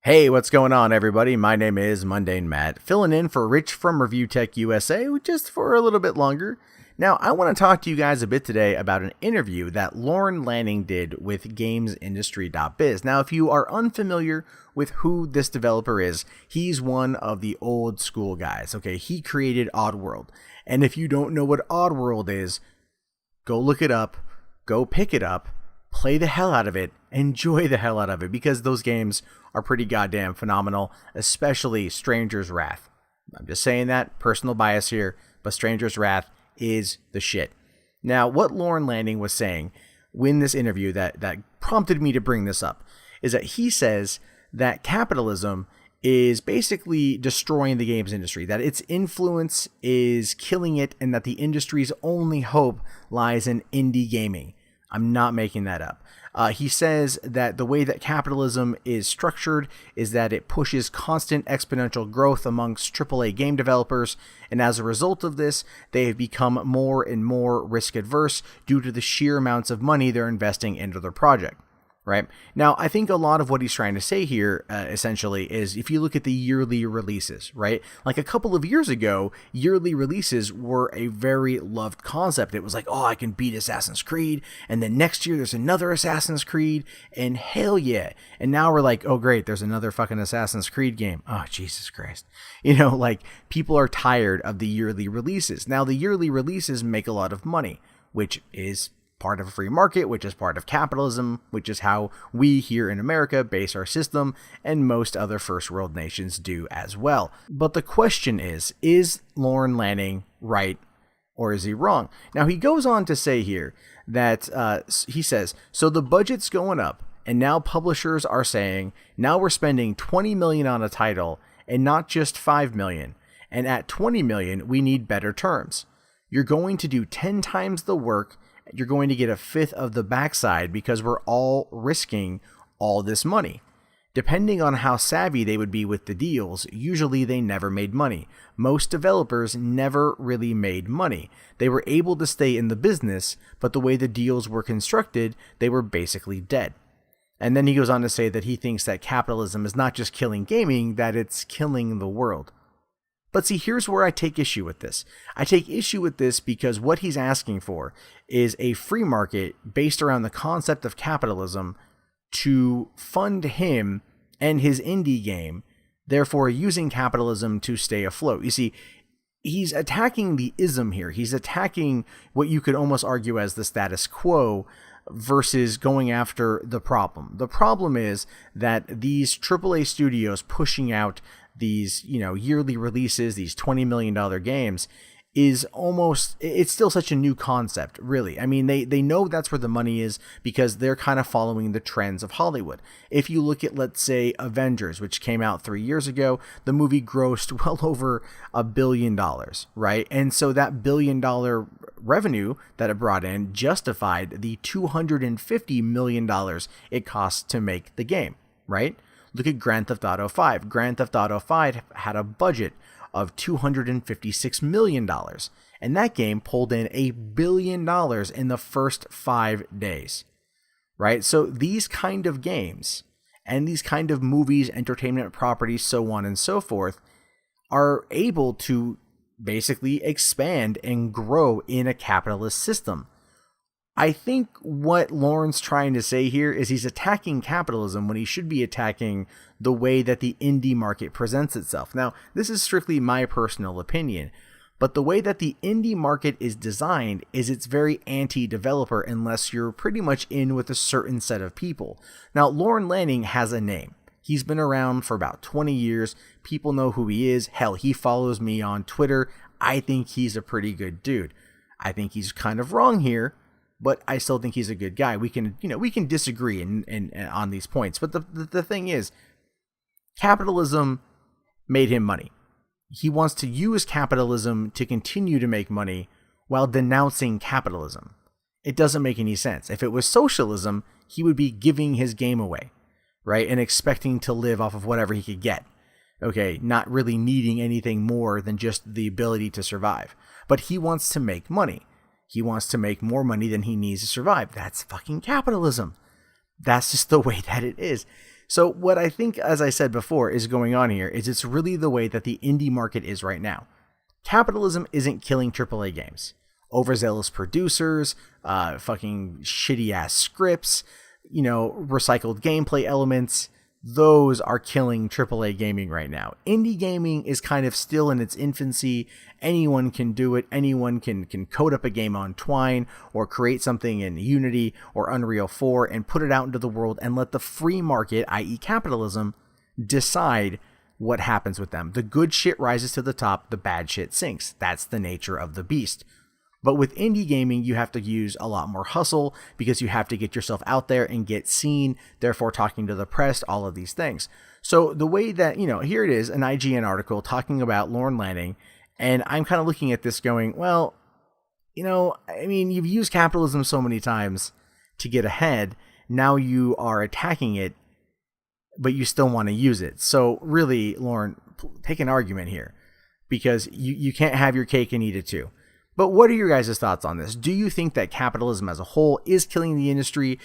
Hey, what's going on, everybody? My name is Mundane Matt, filling in for Rich from Review Tech USA just for a little bit longer. Now, I want to talk to you guys a bit today about an interview that Lauren Lanning did with GamesIndustry.biz. Now, if you are unfamiliar with who this developer is, he's one of the old school guys. Okay, he created ODDWORLD. And if you don't know what ODDWORLD is, go look it up, go pick it up, play the hell out of it, enjoy the hell out of it, because those games are pretty goddamn phenomenal, especially Stranger's Wrath. I'm just saying that, personal bias here, but Stranger's Wrath is the shit. Now, what Lauren Lanning was saying in this interview that prompted me to bring this up is that he says that capitalism is basically destroying the games industry, that its influence is killing it, and that the industry's only hope lies in indie gaming. I'm not making that up. He says that the way that capitalism is structured is that it pushes constant exponential growth amongst AAA game developers, and as a result of this, they have become more and more risk adverse due to the sheer amounts of money they're investing into their project. Right? Now, I think a lot of what he's trying to say here, essentially, is if you look at the yearly releases, right? Like a couple of years ago, yearly releases were a very loved concept. It was like, oh, I can beat Assassin's Creed, and then next year there's another Assassin's Creed, and hell yeah. And now we're like, oh, great, there's another fucking Assassin's Creed game. Oh, Jesus Christ. Like, people are tired of the yearly releases. Now, the yearly releases make a lot of money, which is part of a free market, which is part of capitalism, which is how we here in America base our system, and most other first world nations do as well. But the question is Lauren Lanning right or is he wrong? Now, he goes on to say here that he says, so the budget's going up, and now publishers are saying, now we're spending $20 million on a title and not just $5 million. And at $20 million, we need better terms. You're going to do 10 times the work. You're going to get a fifth of the backside because we're all risking all this money. Depending on how savvy they would be with the deals, usually they never made money. Most developers never really made money. They were able to stay in the business, but the way the deals were constructed, they were basically dead. And then he goes on to say that he thinks that capitalism is not just killing gaming, that it's killing the world. But see, here's where I take issue with this. I take issue with this because what he's asking for is a free market based around the concept of capitalism to fund him and his indie game, therefore using capitalism to stay afloat. You see, he's attacking the ism here. He's attacking what you could almost argue as the status quo versus going after the problem. The problem is that these AAA studios pushing out these, yearly releases, these $20 million games, is it's still such a new concept, really. I mean, they know that's where the money is because they're kind of following the trends of Hollywood. If you look at, let's say, Avengers, which came out 3 years ago, the movie grossed well over $1 billion, right? And so that $1 billion revenue that it brought in justified the $250 million it cost to make the game, right? Look at Grand Theft Auto 5. Grand Theft Auto 5 had a budget of $256 million, and that game pulled in $1 billion in the first 5 days, right? So these kind of games and these kind of movies, entertainment properties, so on and so forth, are able to basically expand and grow in a capitalist system. I think what Lauren's trying to say here is he's attacking capitalism when he should be attacking the way that the indie market presents itself. Now, this is strictly my personal opinion, but the way that the indie market is designed is it's very anti-developer unless you're pretty much in with a certain set of people. Now, Lauren Lanning has a name. He's been around for about 20 years. People know who he is. Hell, he follows me on Twitter. I think he's a pretty good dude. I think he's kind of wrong here, but I still think he's a good guy. We can disagree on these points. But the thing is, capitalism made him money. He wants to use capitalism to continue to make money while denouncing capitalism. It doesn't make any sense. If it was socialism, he would be giving his game away, right? And expecting to live off of whatever he could get. Okay, not really needing anything more than just the ability to survive. But he wants to make money. He wants to make more money than he needs to survive. That's fucking capitalism. That's just the way that it is. So what I think, as I said before, is going on here is it's really the way that the indie market is right now. Capitalism isn't killing AAA games. Overzealous producers, fucking shitty ass scripts, recycled gameplay elements, those are killing AAA gaming right now. Indie gaming is kind of still in its infancy. Anyone can do it. Anyone can code up a game on Twine or create something in Unity or Unreal 4 and put it out into the world and let the free market, i.e. capitalism, decide what happens with them. The good shit rises to the top, the bad shit sinks. That's the nature of the beast. But with indie gaming, you have to use a lot more hustle because you have to get yourself out there and get seen, therefore talking to the press, all of these things. So the way that, here it is, an IGN article talking about Lorne Lanning, and I'm kind of looking at this going, well, you've used capitalism so many times to get ahead, now you are attacking it, but you still want to use it. So really, Lorne, take an argument here, because you can't have your cake and eat it too. But what are your guys' thoughts on this? Do you think that capitalism as a whole is killing the industry?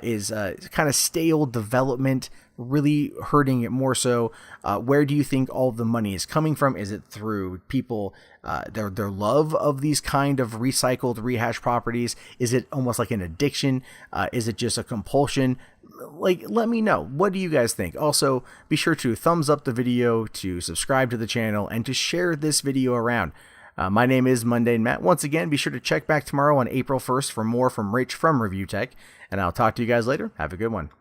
Is kind of stale development really hurting it more so? Where do you think all of the money is coming from? Is it through people, their love of these kind of recycled, rehashed properties? Is it almost like an addiction? Is it just a compulsion? Let me know. What do you guys think? Also, be sure to thumbs up the video, to subscribe to the channel, and to share this video around. My name is Mundane Matt. Once again, be sure to check back tomorrow on April 1st for more from Rich from Review Tech, and I'll talk to you guys later. Have a good one.